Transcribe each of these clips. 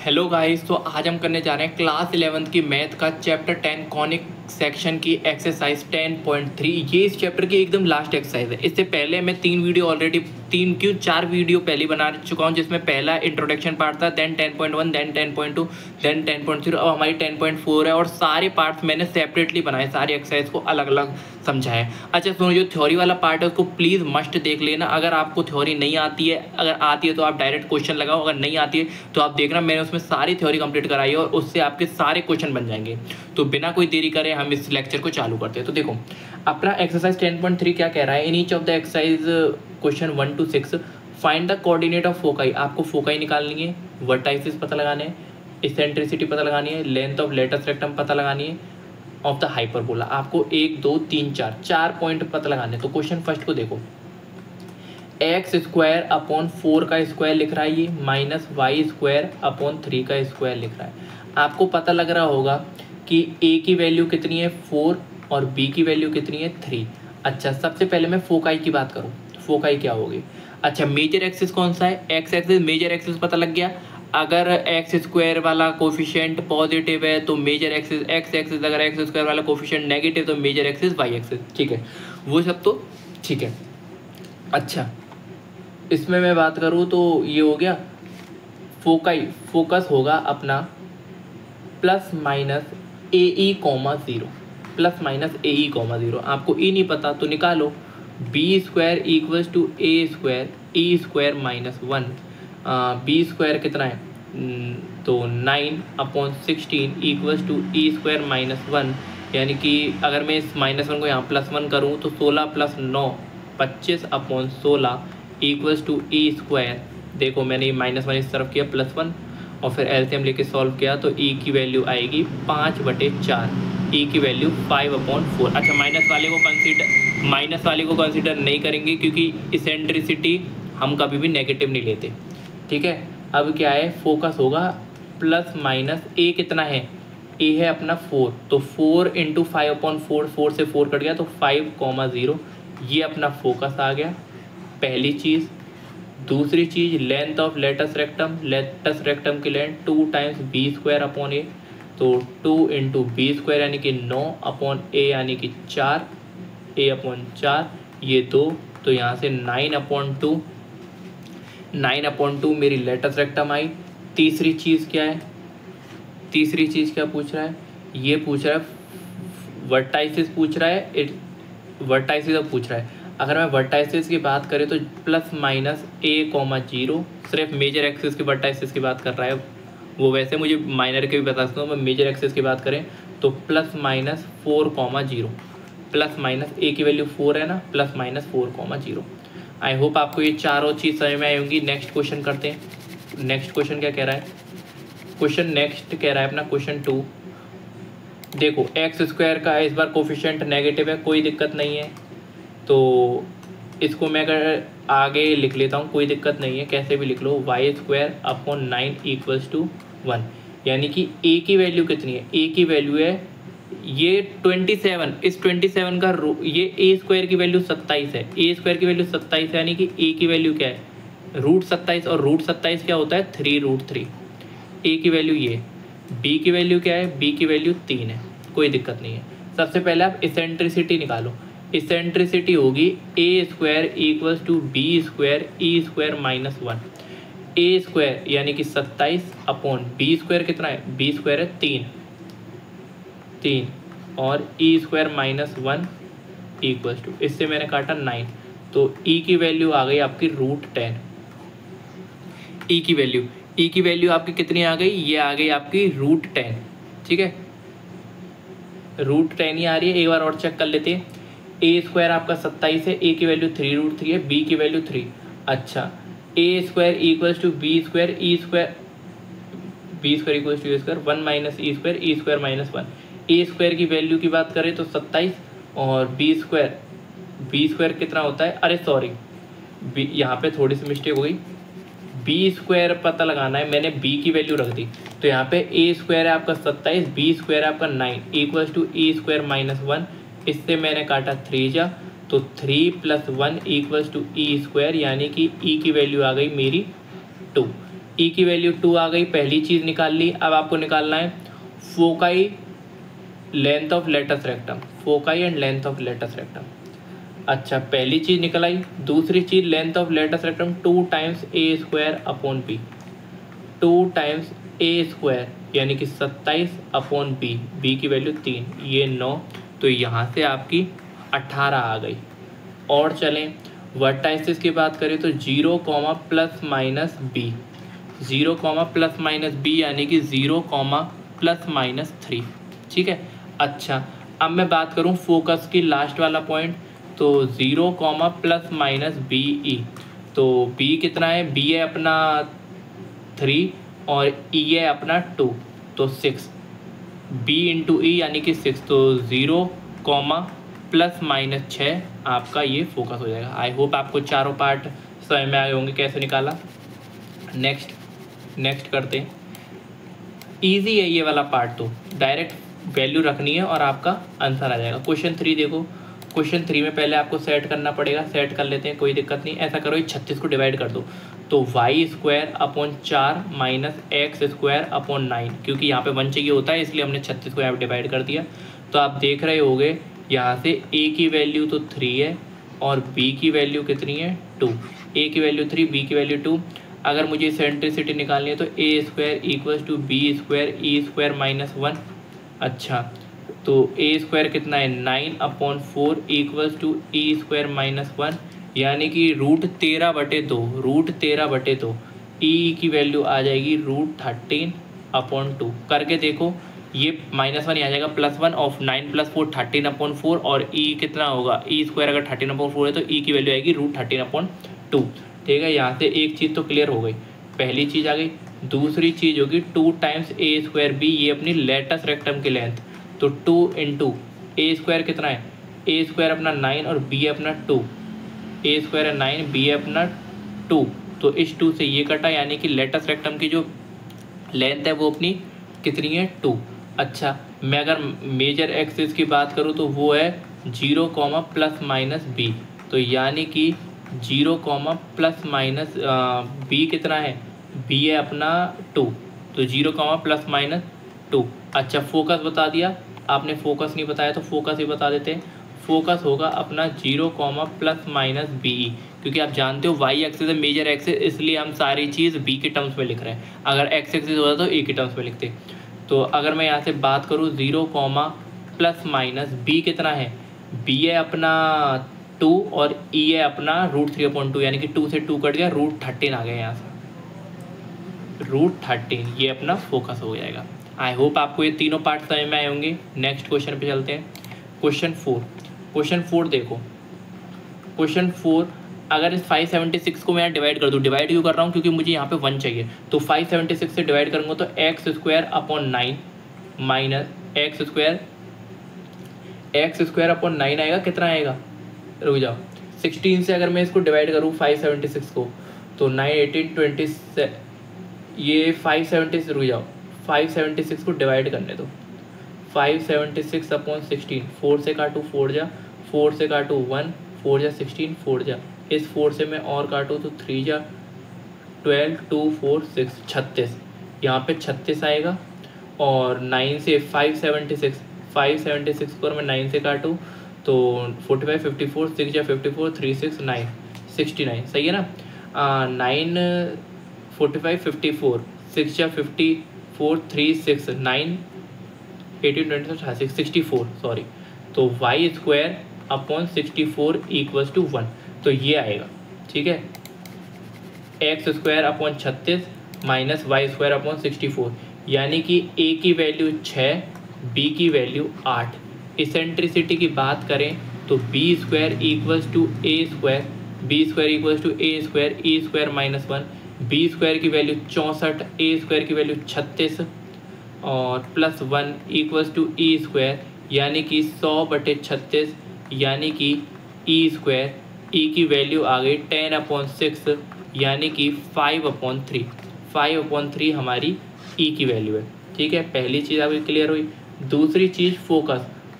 Hello guys, तो आज हम करने जा रहे हैं क्लास 11th की मैथ का चैप्टर 10 कॉनिक सेक्शन की एक्सरसाइज 10.3। ये इस चैप्टर की एकदम लास्ट एक्सरसाइज है। इससे पहले मैं 4 वीडियो पहले बना चुका हूँ, जिसमें पहला इंट्रोडक्शन पार्ट था, देन 10.1, देन 10.2, देन 10.0, अब हमारी 10.4 है। और सारे पार्ट्स मैंने सेपरेटली बनाए, सारी एक्सरसाइज को अलग अलग समझाया। अच्छा सुनो, जो थ्योरी वाला पार्ट है उसको प्लीज़ मस्ट देख लेना। अगर आपको थ्योरी नहीं आती है, अगर आती है तो आप डायरेक्ट क्वेश्चन लगाओ, अगर नहीं आती है तो आप देखना मैंने उसमें सारी थ्योरी कंप्लीट कराई है और उससे आपके सारे क्वेश्चन बन जाएंगे। तो बिना कोई देरी करे हम इस लेक्चर को चालू करते हैं। तो देखो अपना एक्सरसाइज 10.3 क्या कह रहा है। In each of the exercise question 1 to 6 find the coordinate of foci. आपको फोकाई निकालनी है, वर्टाइसिस पता लगाने हैं, इसेंट्रिसिटी पता लगानी है, लेंथ ऑफ लेटस रेक्टम पता लगानी है, ऑफ द हाइपरबोला। आपको 1 2 3 4 पॉइंट पता लगाने। तो क्वेश्चन फर्स्ट को देखो, एक्स स्क्वायर अपॉन 4 का स्क्वायर लिख रहा है ये, माइनस वाई स्क्वायर अपॉन 3 का स्क्वायर लिख रहा है। आपको पता लग रहा होगा कि ए की वैल्यू कितनी है 4 और बी की वैल्यू कितनी है 3। अच्छा, सबसे पहले मैं फोकाई की बात करूँ, फोकाई क्या होगी। अच्छा, मेजर एक्सिस कौन सा है, एक्स एक्सिस। मेजर एक्सिस पता लग गया। अगर एक्स स्क्वायर वाला कोफिशिएंट पॉजिटिव है तो मेजर एक्सिस एक्स एक्सिस, अगर एक्स स्क्वायर वाला कोफिशिएंट नेगेटिव तो मेजर एक्सिस वाई एक्सिस। ठीक है, वो सब तो ठीक है। अच्छा, इसमें मैं बात करूँ तो ये हो गया फोकाई। फोकस होगा अपना plus minus a e comma 0, plus minus a e comma 0। आपको ई नहीं पता तो निकालो, b square equals to A square E square minus 1। B square कितना है तो 9/16 equals to E square minus 1। यानी कि अगर मैं इस -1 को यहाँ +1 करूँ तो 16 + 9 25/16 इक्वल्स टू ई स्क्वायर। देखो मैंने -1 इस तरफ किया, +1 और फिर एलसीएम लेके सॉल्व किया तो ई की वैल्यू आएगी 5/4, ई की वैल्यू 5/4। अच्छा, माइनस वाले को कंसिडर नहीं करेंगे क्योंकि इसेंट्रिसिटी हम कभी भी नेगेटिव नहीं लेते। ठीक है, अब क्या है, फोकस होगा प्लस माइनस ए कितना है, ए है अपना 4, तो 4 × 5/4, 4 से 4 कट गया तो 5,0। ये अपना फोकस आ गया, पहली चीज़। दूसरी चीज़, length of latus rectum. Latus rectum की length 2 times B square upon A, तो 2 × बी स्क्वायर यानी कि 9 अपॉन ए यानी कि 4, a/4 ये 2, तो यहाँ से 9/2, 9/2 मेरी लेटस रेक्टम आई। तीसरी चीज़ क्या है, तीसरी चीज़ क्या पूछ रहा है, ये पूछ रहा है वर्टाइसिस पूछ रहा है, वर्टाइसिस अब पूछ रहा है। अगर मैं वर्टाइसिस की बात करें तो प्लस माइनस a,0, सिर्फ मेजर एक्सिस की वर्टाइसिस की बात कर रहा है वो। वैसे मुझे माइनर के भी बता सकता हूँ, मैं मेजर एक्सिस की बात करें तो +-4,0, प्लस माइनस ए की वैल्यू 4 है ना, +-4,0। आई होप आपको ये चारों चीज़ समझ में आई होंगी। नेक्स्ट क्वेश्चन करते हैं। नेक्स्ट क्वेश्चन क्या कह रहा है, क्वेश्चन नेक्स्ट कह रहा है अपना क्वेश्चन 2। देखो एक्स स्क्वायर का इस बार कोफिशिएंट नेगेटिव है, कोई दिक्कत नहीं है, तो इसको मैं अगर आगे लिख लेता हूँ कोई दिक्कत नहीं है, कैसे भी लिख लो, Y square upon 9 equals to 1। यानी कि ए की वैल्यू कितनी है, ए की वैल्यू है ये 27। इस 27 का ये ए स्क्वायर की वैल्यू 27 है, ए स्क्वायर की वैल्यू 27 है, यानी कि ए की वैल्यू क्या है √27, और √27 क्या होता है 3√3। ए की वैल्यू ये, बी की वैल्यू क्या है, बी की वैल्यू 3 है, कोई दिक्कत नहीं है। सबसे पहले आप इसेंट्रिसिटी निकालो। इसेंट्रिसिटी होगी A square equals to B square E square minus 1। A square यानी कि 27 अपॉन बी स्क्वायर कितना है, बी स्क्वायर है 3 और e square minus 1 equals to, इससे मैंने काटा 9, तो ई की वैल्यू आ गई आपकी √10। ई की वैल्यू आपकी कितनी आ गई, ये आ गई आपकी √10। ठीक है, √10 ही आ रही है। एक बार और चेक कर लेते हैं। ए स्क्वायर आपका 27 है, ए की वैल्यू 3√3 है, बी की वैल्यू 3। अच्छा, ए square equals to B square E square, B square equals to A square 1 minus E square minus 1। A square की वैल्यू की बात करें तो 27 और बी स्क्वायर कितना होता है, अरे सॉरी यहाँ पे थोड़ी सी मिस्टेक हो गई, बी स्क्वायर पता लगाना है, मैंने बी की वैल्यू रख दी, तो यहाँ पे ए स्क्वायर है आपका 27, बी स्क्वायर है आपका 9 equals to E square minus 1। इससे मैंने काटा 3 जा, तो 3 + 1 इक्वल्स टू ई स्क्वायर, यानी कि ई की वैल्यू आ गई मेरी 2। ई की वैल्यू 2 आ गई, पहली चीज़ निकाल ली। अब आपको निकालना है foci length of latus rectum, foci and length of latus rectum. अच्छा, पहली चीज़ निकल आई। दूसरी चीज़ length of latus rectum 2 times A square upon B, 2 times A square यानी कि 27 अपॉन बी, बी की वैल्यू 3, ये 9, तो यहाँ से आपकी 18 आ गई। और चलें वर्टाइसिस की बात करें तो 0, plus minus b, 0, plus minus b यानी कि 0, प्लस माइनस 3। ठीक है। अच्छा, अब मैं बात करूं फोकस की लास्ट वाला पॉइंट, तो 0, प्लस माइनस बी ई, तो बी कितना है, बी है अपना 3 और ई है अपना 2, तो 6, बी इंटू ई यानी कि 6, तो 0, प्लस माइनस 6 आपका ये फोकस हो जाएगा। आई होप आपको चारों पार्ट समझ में आए होंगे कैसे निकाला। नेक्स्ट करते हैं। ईजी है ये वाला पार्ट, तो डायरेक्ट वैल्यू रखनी है और आपका आंसर आ जाएगा। क्वेश्चन 3 देखो, क्वेश्चन 3 में पहले आपको सेट करना पड़ेगा, सेट कर लेते हैं, कोई दिक्कत नहीं। ऐसा करो, 36 को डिवाइड कर दो, तो y square upon 4 minus x square upon 9, क्योंकि यहाँ पे 1 चाहिए होता है इसलिए हमने 36 को यहाँ पे डिवाइड कर दिया। तो आप देख रहे होगे यहाँ से ए की वैल्यू तो 3 है और बी की वैल्यू कितनी है 2, ए की वैल्यू 3, बी की वैल्यू 2। अगर मुझे सेंट्रिसिटी निकालनी है तो ए square equals to B square E square minus 1। अच्छा, तो ए स्क्वायर कितना है 9 upon 4 equals to E square minus 1, यानी कि √13/2, √13/2, ई की वैल्यू आ जाएगी √13 अपॉन 2। करके देखो, ये -1 आ जाएगा +1 ऑफ 9 + 4 13 अपॉन 4, और ई कितना होगा, ई स्क्वायर अगर 13 अपॉन 4 है तो ई की वैल्यू आएगी √13 अपॉन 2। ठीक है, यहाँ से एक चीज़ तो क्लियर हो गई, पहली चीज़ आ गई। दूसरी चीज़ होगी 2 टाइम्स ए स्क्वायर बी, ये अपनी लेटस रेक्टम की लेंथ, तो 2 इंटू ए स्क्वायर कितना है, ए स्क्वायर अपना 9 और बी अपना 2, ए स्क्वायर है 9, बी अपना 2, तो इस 2 से ये कटा, यानी कि लेटस रेक्टम की जो लेंथ है वो अपनी कितनी है 2। अच्छा, मैं अगर मेजर एक्सिस की बात करूँ तो वो है 0, प्लस माइनस बी, तो यानी कि 0, प्लस माइनस बी कितना है, बी है अपना 2, तो 0, प्लस माइनस 2। अच्छा, फोकस बता दिया आपने, फोकस नहीं बताया तो फोकस ही बता देते हैं। फोकस होगा अपना 0, प्लस माइनस बी ई, क्योंकि आप जानते हो वाई एक्सिस है मेजर एक्सिस, इसलिए हम सारी चीज़ बी के टर्म्स में लिख रहे हैं। अगर एक्स एक्सिस होता तो ए के टर्म्स में लिखते। तो अगर मैं यहाँ से बात करूँ 0, प्लस माइनस बी कितना है, बी है अपना 2 और ई है अपना √3/2, यानी कि 2 से 2 कट गया, √13 आ गया यहाँ से, √13, ये अपना फोकस हो जाएगा। आई होप आपको ये तीनों पार्ट समझ में आए होंगे। नेक्स्ट क्वेश्चन पे चलते हैं। क्वेश्चन 4 देखो, क्वेश्चन 4, अगर इस 576 को मैं डिवाइड कर दूँ, डिवाइड क्यों कर रहा हूँ, क्योंकि मुझे यहाँ पे 1 चाहिए, तो 576 से डिवाइड करूँगा तो x square upon 9 minus x square upon 9 आएगा, कितना आएगा, रुक जाओ, 16 से अगर मैं इसको डिवाइड करूँ 576 को, तो 9, 18, 20, ये 576, रुक जाओ, 576 को डिवाइड करने दो, 576 अपॉन 16, 4 से काटूँ 4 जा, 4 से काटूँ 1, 4 जा 16, 4 जा, इस 4 से मैं और काटूँ तो 3 जा 12, 2, 4, 6, 36, यहाँ पे 36 आएगा। और 9 से 576 को मैं 9 से काटूँ तो 45, 54, 6 जा 54, 3, 6, 9, 69, सही है ना। 9, 45, 54, 6 जा 54, 3, 6, 9, 18, 20, 64, सॉरी, तो y square upon 64 equals to 1, तो ये आएगा। ठीक है, x square upon 36 minus y square upon 64, यानी कि ए की वैल्यू 6, बी की वैल्यू 8। इसेंट्रिसिटी की बात करें तो b square equals to A square, B square equals to A square, E square minus 1, b square की वैल्यू 64, ए स्क्वायर की वैल्यू 36 और plus 1 equals to E square, यानी कि 100/36, यानी कि ई स्क्वायर, ई की वैल्यू आ गई 10/6, यानी कि 5/3, 5/3 हमारी ई की वैल्यू है। ठीक है, पहली चीज़ आपकी क्लियर हुई। दूसरी चीज़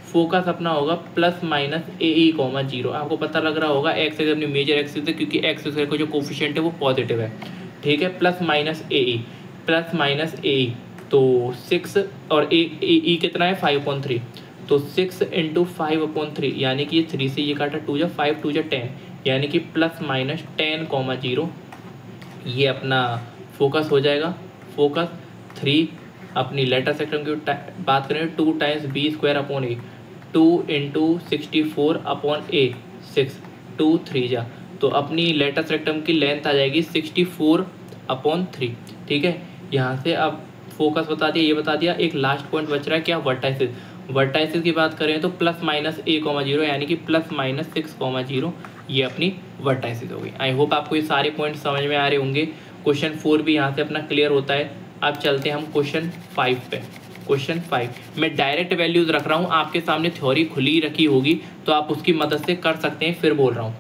फोकस अपना होगा प्लस माइनस AE, 0। आपको पता लग रहा होगा एक्स एक्सिस अपनी मेजर एक्सिस है, क्योंकि एक्स स्क्वायर का जो कोफिशिएंट है वो पॉजिटिव है। ठीक है, plus minus a E, plus minus a ई, तो 6 और ए कितना है 5/3, तो 6 इंटू 5/3 यानी कि ये 3 से ये काटा 2 जा 5 2 जा 10 यानी कि प्लस माइनस 10,0 ये अपना फोकस हो जाएगा। फोकस 3 अपनी लेटर सेक्टर की बात करें 2 टाइम्स b² 2 इंटू 64/a 6 2 3 जा, तो अपनी लेटर सेक्टम की लेंथ आ जाएगी 64/3। ठीक है, यहाँ से अब फोकस बता दिया, ये बता दिया। एक लास्ट पॉइंट बच रहा है क्या, वर्टाइसिस। वर्टाइसिस की बात करें तो प्लस माइनस a,0 यानी कि प्लस माइनस 6,0 ये अपनी वर्टाइसिस हो गई। आई होप आपको ये सारे पॉइंट समझ में आ रहे होंगे। क्वेश्चन 4 भी यहाँ से अपना क्लियर होता है। अब चलते हैं हम क्वेश्चन 5 पे। क्वेश्चन 5 मैं डायरेक्ट वैल्यूज़ रख रहा हूँ, आपके सामने थ्योरी खुली रखी होगी तो आप उसकी मदद से कर सकते हैं। फिर बोल रहा हूँ,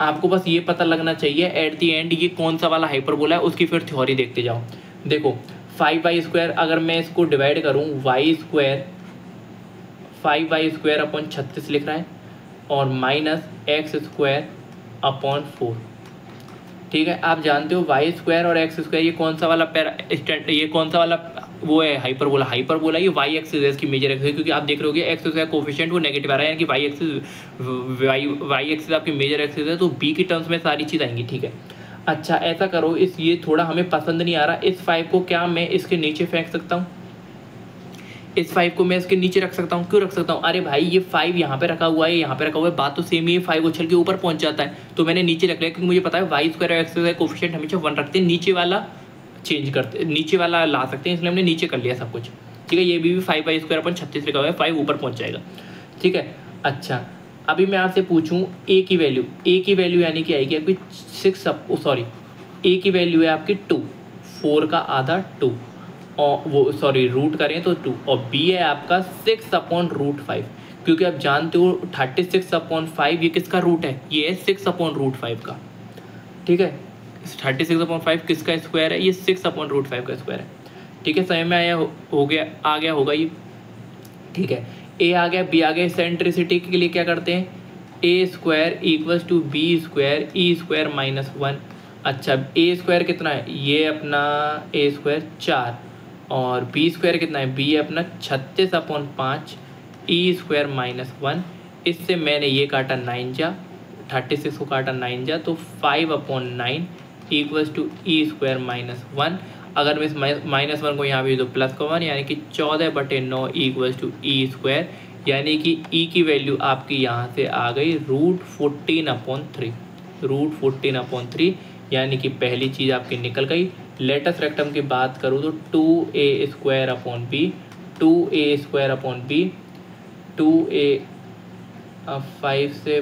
आपको बस ये पता लगना चाहिए एट दी एंड ये कौन सा वाला हाइपरबोला है, उसकी फिर थ्योरी देखते जाओ। देखो 5y² अगर मैं इसको डिवाइड करूँ y² 5y² 36 लिख रहा है और माइनस x²/4। ठीक है, आप जानते हो y² और x² ये कौन सा वाला ये कौन सा वाला वो है हाइपरबोला। हाइपरबोला ये y एक्सिस है, इसकी मेजर एक्सिस, क्योंकि आप देख रहे होगे x² कोफिशिएंट वो नेगेटिव आ रहा है, यानी कि y एक्सिस आपकी मेजर एक्सिस है, तो b की टर्म्स में सारी चीज़ आएंगी। ठीक है, अच्छा ऐसा करो, इस ये थोड़ा हमें पसंद नहीं आ रहा, इस 5 को क्या मैं इसके नीचे फेंक सकता हूँ? इस 5 को मैं इसके नीचे रख सकता हूँ। क्यों रख सकता हूँ? अरे भाई ये 5 यहाँ पे रखा हुआ है, यहाँ पे रखा हुआ है, बात तो सेम ही है। 5 उछल के ऊपर पहुँच जाता है, तो मैंने नीचे रख लिया, क्योंकि मुझे पता है y² और x² कोफिशिएंट हमेशा 1 रखते हैं, नीचे वाला चेंज करते, नीचे वाला ला सकते हैं, इसलिए हमने नीचे कर लिया सब कुछ। ठीक है, ये भी 5y² 36 लिखा हुआ है, 5 ऊपर पहुँच जाएगा। ठीक है, अच्छा अभी मैं आपसे पूछूँ a की वैल्यू यानी कि आएगी आपकी 6 सॉरी a की वैल्यू है आपकी 2, 4 का आधा 2 और वो सॉरी रूट करें तो 2, और b है आपका 6/√5, क्योंकि आप जानते हो 36/5 ये किसका रूट है, ये है 6/√5 का। ठीक है, 36/5 किसका स्क्वायर है, ये 6/√5 का स्क्वायर है। ठीक है, समझ में आया हो गया, आ गया होगा ये। ठीक है, a आ गया, b आ गया। सेंट्रिसिटी के लिए क्या करते हैं, a² = b² e² - 1। अच्छा a² कितना है, ये अपना a² 4 और b² कितना है, b अपना 36/5 e² - 1। इससे मैंने ये काटा 9 जा, 36 को काटा 9 जा, तो 5/9 = e² - 1। अगर मैं इस -1 को यहाँ भी तो प्लस का 1 यानी कि 14/9 = e², यानी कि e की वैल्यू आपकी यहाँ से आ गई √14/3, √14/3, यानी कि पहली चीज़ आपकी निकल गई। लेटेस्ट रेक्टम की बात करूँ तो 2a² b 2a² b 2a 5 से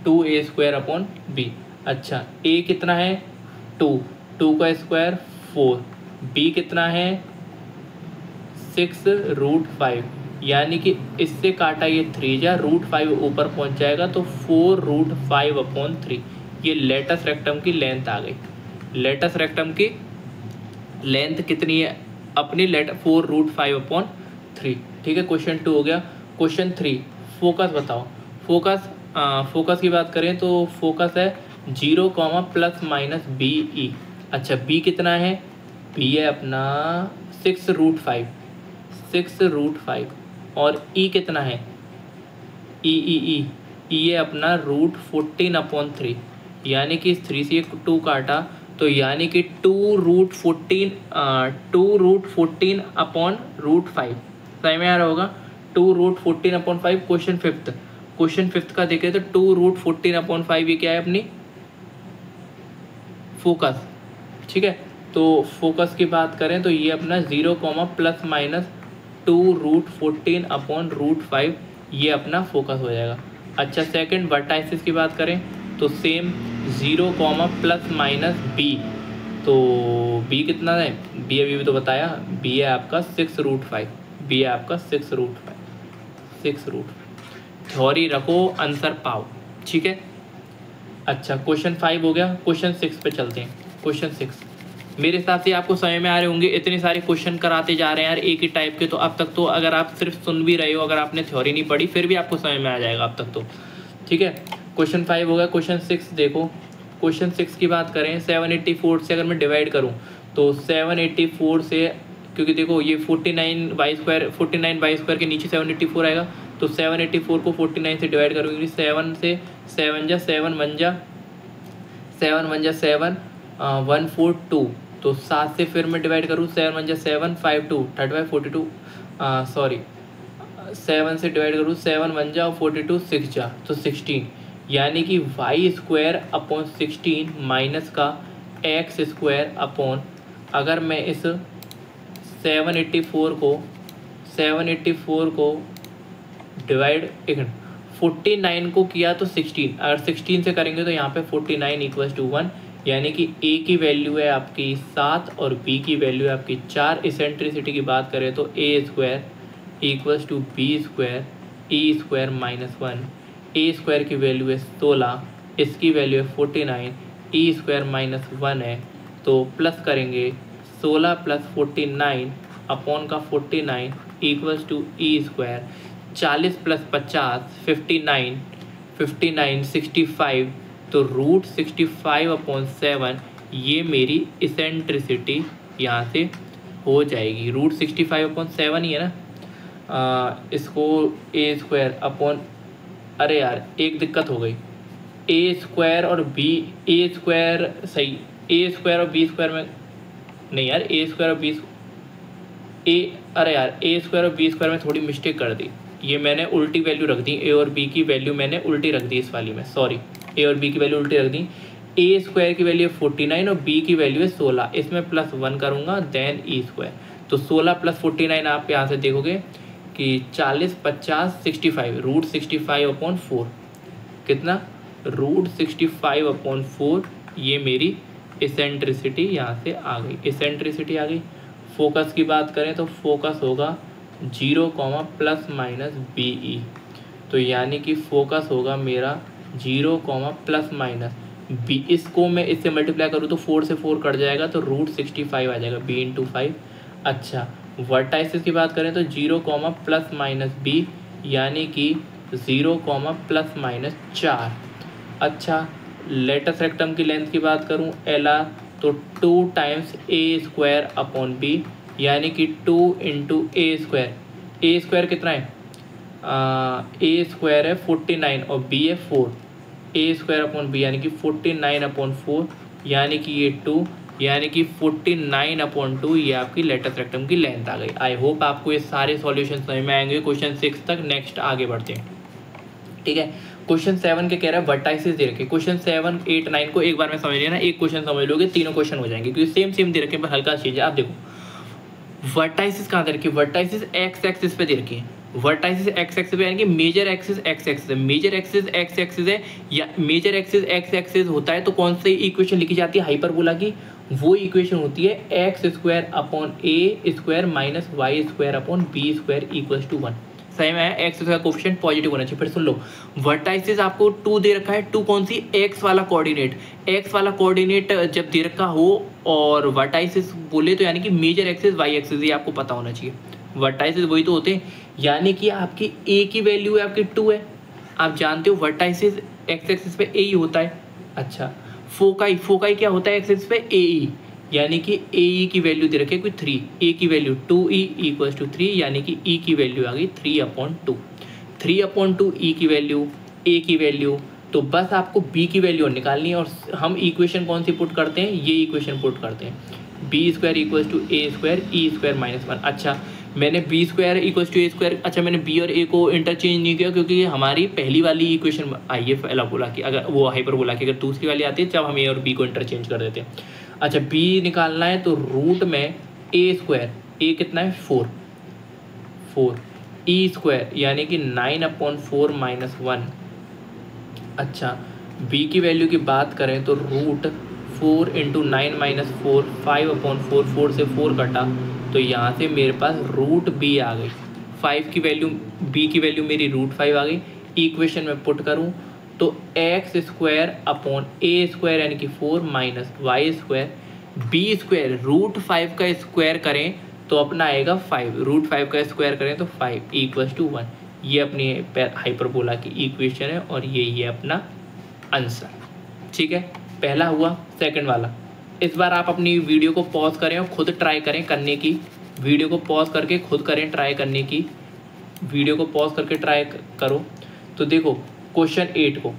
2a² b। अच्छा a कितना है 2 का स्क्वायर 4, b कितना है 6√5, यानी कि इससे काटा ये 3 जा, √5 ऊपर पहुंच जाएगा तो 4√5/3। ये लेटस रेक्टम की लेंथ आ गई। लेटस रेक्टम की लेंथ कितनी है अपनी, 4√5/3। ठीक है, क्वेश्चन 2 हो गया। क्वेश्चन 3 फोकस बताओ। फोकस की बात करें तो फोकस है 0, ± BE। अच्छा b कितना है, b है अपना 6√5 और e कितना है, e है अपना √14/3, यानी कि इस 3 से 2 काटा तो यानी कि 2√14/5। सही में आ रहा होगा 2√14/5। क्वेश्चन 5 का देखें तो 2√14/5 ये क्या है अपनी फोकस। ठीक है, तो फोकस की बात करें तो ये अपना 0, ± 2√14/5 ये अपना फोकस हो जाएगा। अच्छा सेकंड वर्टाइसिस की बात करें तो सेम 0, ± b, तो b कितना है, b अभी भी तो बताया, b है आपका 6√5, b है आपका 6√5। थ्योरी रखो आंसर पाओ। ठीक है, अच्छा क्वेश्चन 5 हो गया। क्वेश्चन 6 पे चलते हैं। क्वेश्चन 6 मेरे हिसाब से आपको समझ में आ रहे होंगे, इतने सारे क्वेश्चन कराते जा रहे हैं यार एक ही टाइप के, तो अब तक तो अगर आप सिर्फ सुन भी रहे हो, अगर आपने थ्योरी नहीं पढ़ी फिर भी आपको समझ में आ जाएगा अब तक तो। ठीक है, क्वेश्चन 5 हो गया। क्वेश्चन 6 देखो, क्वेश्चन 6 की बात करें, 784 से अगर मैं डिवाइड करूँ तो 784 से, क्योंकि देखो ये 49 बाई स्क्वायर के नीचे 784 आएगा, तो 784 को 49 से डिवाइड करूँगी, 7 से 7 जा 7 1 जा 7 142, तो 7 से फिर मैं डिवाइड करूँ 7 1 जा 7 5 2 35 42, सॉरी 7 से डिवाइड करूँ 7 1 जा 42 6 जा तो 16, यानी कि वाई स्क्वायर अपॉन 16 माइनस का एक्स स्क्वायर अपॉन, अगर मैं इस 784 को डिवाइड 49 को किया तो 16, अगर 16 से करेंगे तो यहाँ पे 49 इक्वल्स टू 1, यानी कि ए की वैल्यू है आपकी 7 और बी की वैल्यू है आपकी 4। इसेंट्रिसिटी की बात करें तो ए square equals to B square E square minus 1, A square की वैल्यू है 16, इसकी वैल्यू है 49, ई स्क्वायर माइनस 1 है, तो प्लस करेंगे 16 प्लस 49 अपॉन का 49 इक्वल्स टू ई स्क्वायर, 40 प्लस 50 59 65, तो रूट 65 अपॉन 7, ये मेरी इसेंट्रिसिटी यहाँ से हो जाएगी। रूट 65 अपॉन 7 ही है ना, इसको ए स्क्वायर अपॉन, अरे यार एक दिक्कत हो गई, ए स्क्वायर और बी, ए स्क्वायर सही, ए स्क्वायर और बी स्क्वायर में नहीं यार, ए स्क्वायर और बी अरे यार ए स्क्वायर और बी स्क्वायर में थोड़ी मिस्टेक कर दी, ये मैंने उल्टी वैल्यू रख दी, ए और बी की वैल्यू मैंने उल्टी रख दी इस वाली में, सॉरी ए और बी की वैल्यू उल्टी रख दी। ए स्क्वायर की वैल्यू है 49 और बी की वैल्यू है 16, इसमें प्लस 1 करूँगा देन ई स्क्वायर, तो 16 प्लस 49 आप यहाँ से देखोगे कि 40 50 65, रूट 65 अपॉन 4, कितना रूट 65 अपॉन 4, ये मेरी इसेंट्रिसिटी यहाँ से आ गई, इसेंट्रिसिटी आ गई। फोकस की बात करें तो फोकस होगा 0 प्लस माइनस बी ई, तो यानी कि फोकस होगा मेरा 0 प्लस माइनस बी, इसको मैं इससे मल्टीप्लाई करूँ तो 4 से 4 कट जाएगा, तो रूट 65 आ जाएगा बी इंटू 5। अच्छा वर्टाइसिस की बात करें तो 0 प्लस माइनस बी, यानी कि 0 प्लस माइनस 4। अच्छा लेटस रेक्टम की लेंथ की बात करूं एल आर, तो 2 times A square upon B, यानी कि 2 into A square, a square कितना है, ए स्क्वायर है 49 और बी है 4, ए स्क्वायर अपॉन बी यानी कि 49 अपॉन 4, यानी कि ये 2, यानी कि 49 अपॉन 2, ये आपकी लेटस रेक्टम की लेंथ आ गई। आई होप आपको ये सारे सॉल्यूशन समझ में आएंगे क्वेश्चन 6 तक। नेक्स्ट आगे बढ़ते हैं, ठीक है। क्वेश्चन 7 के कह रहा है वर्टाइसिस दे रखे, क्वेश्चन 7 8 9 को एक बार में समझ लिया ना, एक क्वेश्चन समझ लोगे तीनों क्वेश्चन हो जाएंगे, क्योंकि सेम दे रखे पर हल्का चीज है। आप देखो वर्टाइसिस कहाँ दे रखी है, वर्टाइसिस एक्स एक्सिस पे दे रखी है, वर्टाइसिस एक्स एक्सिस पे, यानी कि मेजर एक्सिस एक्स एक्सिस है, मेजर एक्सिस एक्स एक्सिस है, या मेजर एक्सिस एक्स एक्सिस होता है तो कौन सी इक्वेशन लिखी जाती है हाइपरबोला की, वो इक्वेशन होती है x square upon a square minus y square upon b square equals to 1। सही में एक्स का कोफिशिएंट पॉजिटिव होना चाहिए। फिर सुन लो वर्टाइसिस आपको 2 दे रखा है, 2 कौन सी, एक्स वाला कोऑर्डिनेट, एक्स वाला कोऑर्डिनेट जब दे रखा हो और वर्टाइसिस बोले तो यानी कि मेजर एक्सिस वाई एक्सिस, ये आपको पता होना चाहिए। वर्टाइसिस वही तो होते हैं, यानी कि आपकी ए की वैल्यू है आपकी 2 है, आप जानते हो वर्टाइसिस एक्स एक्सिस पे ए ही होता है। अच्छा फोकाई, फोकाई क्या होता है एक्स एक्सिस पे ए ई, यानी कि ए ई की वैल्यू दे रखे कोई 3, ए की वैल्यू 2e इक्वल्स टू 3, यानी कि ई की वैल्यू आ गई 3/2, 3/2 ई की वैल्यू, ए की वैल्यू, तो बस आपको बी की वैल्यू निकालनी है। और हम इक्वेशन कौन सी पुट करते हैं, ये इक्वेशन पुट करते हैं, b square equals to A square E square minus 1। अच्छा मैंने b square equals to A square, अच्छा मैंने बी और ए को इंटरचेंज नहीं किया, क्योंकि हमारी पहली वाली इक्वेशन आई है पैराबोला की, अगर वो हाइपरबोला की, अगर दूसरी वाली आती है जब हम ए और बी को इंटरचेंज कर देते हैं। अच्छा बी निकालना है तो रूट में ए स्क्वायर, ए कितना है 4 ई स्क्वायर यानी कि 9/4 माइनस 1। अच्छा बी की वैल्यू की बात करें तो रूट 4 इंटू 9 माइनस 4, 5/4, 4 से 4 कटा, तो यहाँ से मेरे पास रूट बी आ गई, 5 की वैल्यू, बी की वैल्यू मेरी रूट 5 आ गई। इक्वेशन में पुट करूँ तो x square upon a square यानी कि 4 minus y square, B square root 5 का स्क्वायर करें तो अपना आएगा 5, रूट 5 का स्क्वायर करें तो 5 इक्वल्स टू 1। ये अपनी हाइपरबोला की इक्वेशन है और ये अपना आंसर, ठीक है। पहला हुआ, सेकंड वाला। इस बार आप अपनी वीडियो को पॉज करें और खुद ट्राई करें करने की, वीडियो को पॉज करके खुद करें ट्राई करने की, वीडियो को पॉज करके ट्राई करो। तो देखो क्वेश्चन 8 को,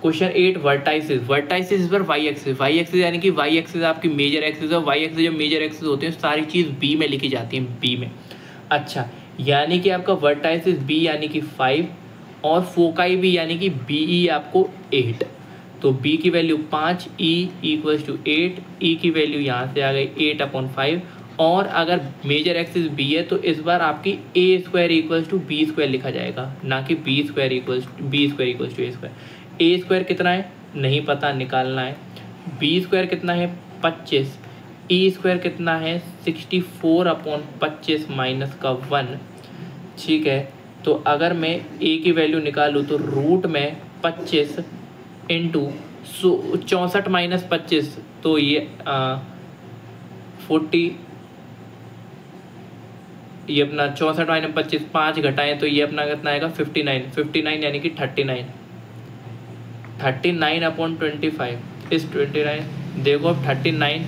क्वेश्चन 8 वर्टाइसिस, वर्टाइसिस इस पर वाई एक्सिस, वाई एक्सिस यानी कि वाई एक्सिस आपकी मेजर एक्सिस है, वाई एक्सिस जब मेजर एक्सिस होते हैं सारी चीज़ बी में लिखी जाती है, बी में। अच्छा, यानी कि आपका वर्टाइसिस बी यानी कि 5 और फोकाई भी यानी कि बी ई आपको 8, तो बी की वैल्यू 5, ई इक्वल्स टू 8, ई की वैल्यू यहाँ से आ गई 8/5। और अगर मेजर एक्सिस बी है तो इस बार आपकी a square equals to B square लिखा जाएगा, ना कि b square equals to A square. A square कितना है नहीं पता, निकालना है। बी स्क्वायर कितना है 25, ई स्क्वायर कितना है 64/25 माइनस का 1, ठीक है। तो अगर मैं ए की वैल्यू निकालूँ तो रूट में 25 इंटू 64 माइनस 25, तो ये 40, ये अपना 64 माइनस 25 5 घटाएं तो ये अपना कितना आएगा 59 यानी कि 39/25 इस 29। देखो अब 39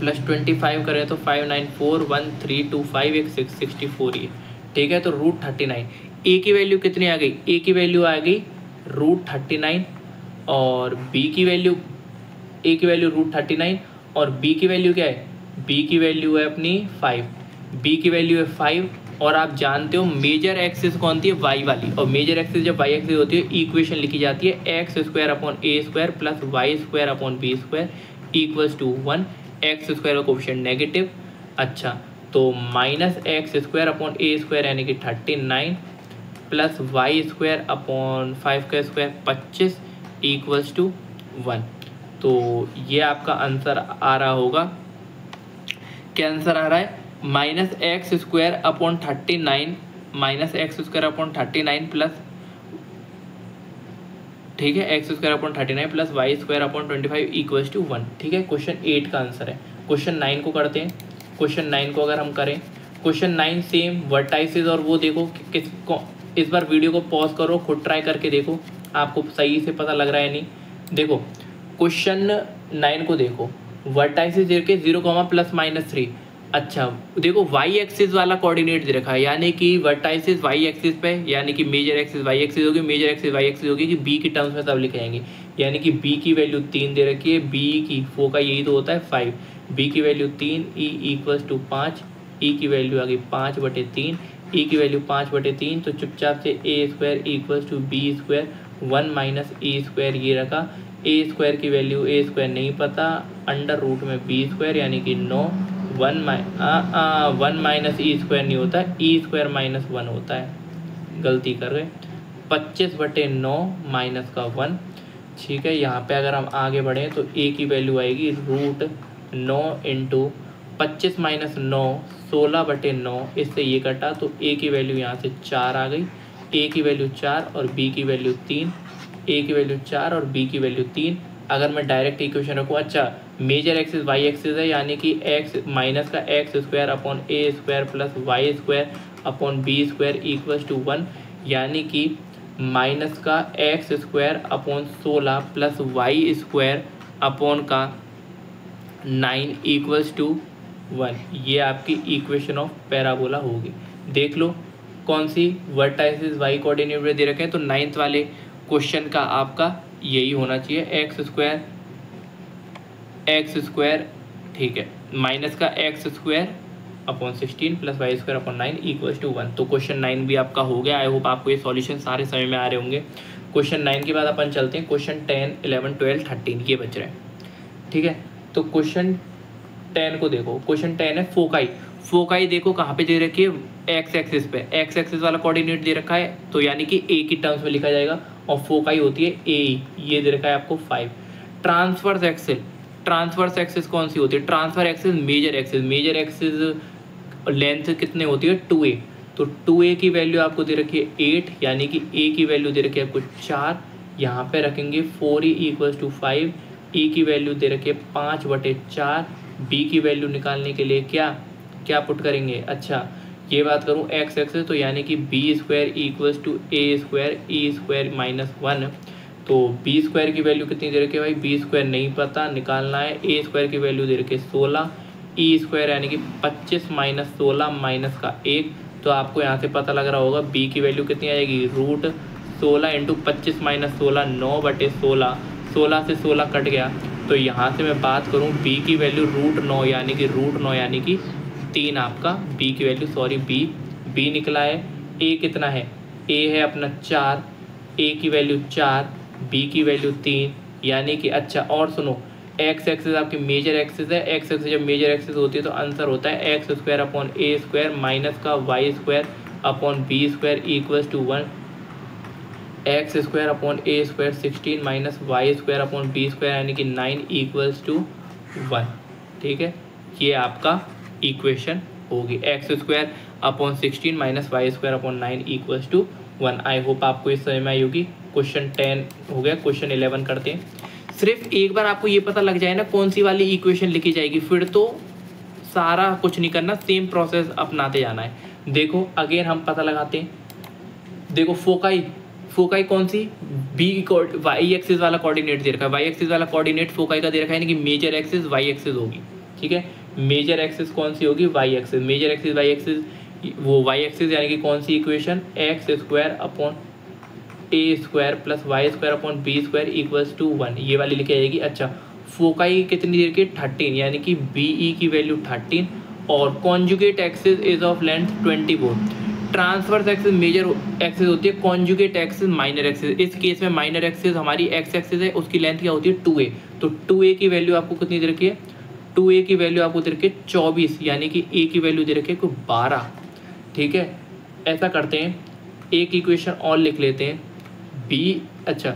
प्लस 25 करें तो 5941325 ये, ठीक है। तो रूट 39, ए की वैल्यू कितनी आ गई, ए की वैल्यू आ गई रूट 39 और बी की वैल्यू, ए की वैल्यू रूट 39 और बी की वैल्यू क्या है, बी की वैल्यू है अपनी 5, बी की वैल्यू है 5। और आप जानते हो मेजर एक्सिस कौन सी है, वाई वाली, और मेजर एक्सिस जब वाई एक्सिस होती है इक्वेशन लिखी जाती है x² plus y² equals to 1, x² का कोफिशिएंट नेगेटिव। अच्छा, तो माइनस x² यानी कि 39 प्लस y²/5 25 इक्वल्स टू 1। तो ये आपका आंसर आ रहा होगा, क्या आंसर आ रहा है, -x²/39 प्लस, ठीक है, x²/39 plus y²/25 equals to 1, ठीक है। क्वेश्चन 8 का आंसर है। क्वेश्चन 9 को करते हैं। क्वेश्चन 9 को अगर हम करें, क्वेश्चन 9 सेम वर्टाइसिस, और वो देखो किसको, इस बार वीडियो को पॉज करो, खुद ट्राई करके देखो आपको सही से पता लग रहा है नहीं। देखो क्वेश्चन 9 को देखो, वर्टाइसिस दे रखे 0, ±3। अच्छा देखो वाई एक्सिस वाला कोऑर्डिनेट दे रखा है, यानी कि वर्टाइसिस वाई एक्सिस पे, यानी कि मेजर एक्सिस वाई एक्सिस होगी, मेजर एक्सिस वाई एक्सिस होगी, कि बी की टर्म्स में सब लिखे जाएंगे। यानी कि बी की वैल्यू 3 दे रखी है, बी की फो का यही तो होता है 5, बी की वैल्यू 3, ई इक्वल्स टू 5, ई की वैल्यू आ गई 5/3, ई की वैल्यू 5/3। तो चुपचाप से a² equals to b², 1 minus e² ये रखा, a² की वैल्यू a² नहीं पता, अंडर रूट में b² यानी कि 9, 1 माइनस e² नहीं होता, e² -1 होता है, गलती कर गए, 25/9 माइनस का 1, ठीक है। यहाँ पे अगर हम आगे बढ़ें तो a की वैल्यू आएगी रूट 9 इंटू 25 माइनस 9 16/9, इससे ये कटा तो a की वैल्यू यहाँ से 4 आ गई, a की वैल्यू 4 और b की वैल्यू 3, a की वैल्यू 4 और b की वैल्यू 3। अगर मैं डायरेक्ट इक्वेशन रखूँ, अच्छा मेजर एक्सिस वाई एक्सिस है, यानी कि x माइनस का x² upon a² plus y² b² equals to 1, यानी कि माइनस का x² upon 16 plus y² upon का 9 इक्वल्स टू 1। ये आपकी इक्वेशन ऑफ पैराबोला होगी। देख लो कौन सी वर्टाइसिस वाई कोऑर्डिनेट दे रखे हैं, तो 9th वाले क्वेश्चन का आपका यही होना चाहिए, x², ठीक है, माइनस का x² upon 16 plus y² upon 9 equals to 1। तो क्वेश्चन 9 भी आपका हो गया। आई होप आपको ये सॉल्यूशन सारे समय में आ रहे होंगे। क्वेश्चन 9 के बाद अपन चलते हैं क्वेश्चन 10, 11, 12, 13 ये बच रहे हैं, ठीक है। तो क्वेश्चन 10 को देखो, क्वेश्चन 10 है फोकाई। फोकाई देखो कहाँ पे दे रखी है, एक्स एक्सिस पे, एक्स एक्सिस वाला कोऑर्डिनेट दे रखा है, तो यानी कि ए की टर्म्स में लिखा जाएगा, और फोकाई होती है ए, ये दे रखा है आपको 5। ट्रांसवर्स एक्सिस, ट्रांसवर्स एक्सिस कौन सी होती है, transfer axis major axis, major axis length कितने होती है 2a, तो 2a की वैल्यू आपको दे रखी है 8, यानी कि a की वैल्यू दे रखी है आपको 4, यहाँ पे रखेंगे 4e इक्वल्स टू 5, e की वैल्यू दे रखी है 5/4, b की वैल्यू निकालने के लिए क्या पुट करेंगे, अच्छा ये बात करूँ x एक्सिस, तो यानी कि b² equals to a² e² -1 तो बी स्क्वायर की वैल्यू कितनी दे रखी है भाई, बी स्क्वायर नहीं पता, निकालना है। ए स्क्वायर की वैल्यू दे रखी है 16, ई स्क्वायर यानी कि 25 माइनस 16 माइनस का 1। तो आपको यहाँ से पता लग रहा होगा बी की वैल्यू कितनी आ जाएगी, रूट 16 इंटू 25 माइनस 16, 9/16, 16 से 16 कट गया। तो यहाँ से मैं बात करूँ बी की वैल्यू रूट 9 यानी कि 3 आपका बी की वैल्यू, सॉरी बी निकला है। ए कितना है, ए है अपना 4, ए की वैल्यू 4, बी की वैल्यू 3 यानी कि अच्छा और सुनो, एक्स एक्सिस आपकी मेजर एक्सिस है, एक्स एक्सिस जब मेजर एक्सिस होती है तो आंसर होता है x square upon a square minus का y square upon b square equals to 1। X square upon a square 16 minus y square upon b square यानी कि 9 इक्वल्स टू 1। ठीक है, ये आपका इक्वेशन होगी, x square upon 16 minus y square upon 9 equals to 1। I hope आपको इस समझ में आई होगी। क्वेश्चन 10 हो गया, क्वेश्चन 11 करते हैं। सिर्फ एक बार आपको ये पता लग जाए ना कौन सी वाली इक्वेशन लिखी जाएगी, फिर तो सारा कुछ नहीं करना, सेम प्रोसेस अपनाते जाना है। देखो अगेन हम पता लगाते हैं। देखो फोकाई कौन सी, बी वाई एक्सिस वाला कोऑर्डिनेट दे रखा है, वाई एक्सिस वाला कोऑर्डिनेट फोकाई का दे रखा है, यानी कि मेजर एक्सिस वाई एक्सिस होगी। ठीक है, मेजर एक्सिस कौन सी होगी, y axis, major axis y axis, वो वाई एक्सिस यानी कि कौन सी equation, x square upon a square plus y square upon b square equals to 1, ये वाली लिखी जाएगी। अच्छा, फोकाई कितनी देर की, 13 यानी कि बी ई की वैल्यू 13 और conjugate axis is of length 24। Transverse axis major axis होती है, कॉन्जुगेट एक्सिस माइनर एक्सिस। इस केस में माइनर एक्सिस हमारी एक्स एक्सिस है, उसकी लेंथ क्या होती है 2a। तो 2a की वैल्यू आपको कितनी दे रखी है, 2a की वैल्यू आपको दे रखी है 24 यानी कि a की वैल्यू दे रखी है 12। ठीक है, ऐसा करते हैं, एक इक्वेशन और लिख लेते हैं, बी अच्छा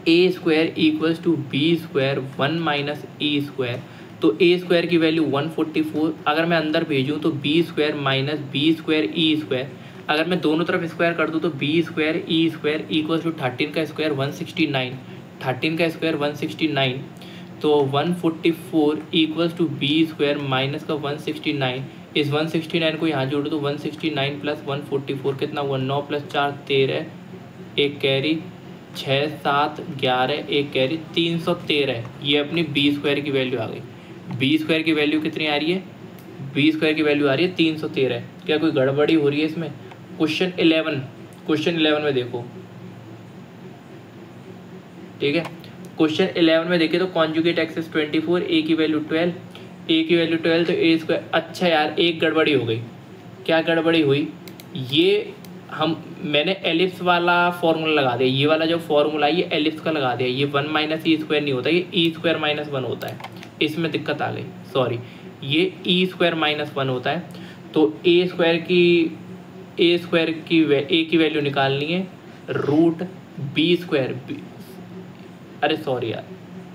ए square equals to B square 1 minus E square. तो ए स्क्वायर की वैल्यू 144, अगर मैं अंदर भेजूँ तो b square minus b square ई स्क्वायर, अगर मैं दोनों तरफ स्क्वायर कर दूँ तो b square E square equals to 13 का स्क्वायर 169, 13 का स्क्वायर 169। तो 144 equals to B square minus का 169, इस 169 को यहाँ जोड़ो तो 169 प्लस 144 कितना हुआ, 9 प्लस 4 13, एक कैरी 6 7 11, एक कैरी 313। ये अपनी बी स्क्वायर की वैल्यू आ गई। बी स्क्वायर की वैल्यू कितनी आ रही है, बी स्क्वायर की वैल्यू आ रही है 313। क्या कोई गड़बड़ी हो रही है इसमें? क्वेश्चन 11 में देखो। ठीक है, क्वेश्चन 11 में देखे तो कॉन्जुगेट एक्सिस 24, ए की वैल्यू 12, ए की वैल्यू 12 तो ए स्क्वायर। अच्छा यार, एक गड़बड़ी हो गई। क्या गड़बड़ी हुई, ये मैंने एलिप्स वाला फॉर्मूला लगा दिया, ये वाला जो फॉर्मूला है ये एलिप्स का लगा दिया। ये 1 माइनस ई स्क्वायर नहीं होता, ये ई स्क्वायर माइनस 1 होता है, इसमें दिक्कत आ गई, सॉरी। ये ई स्क्वायर माइनस 1 होता है। तो ए स्क्वायर की ए की वैल्यू निकालनी है रूट बी स्क्वायर, अरे सॉरी यार,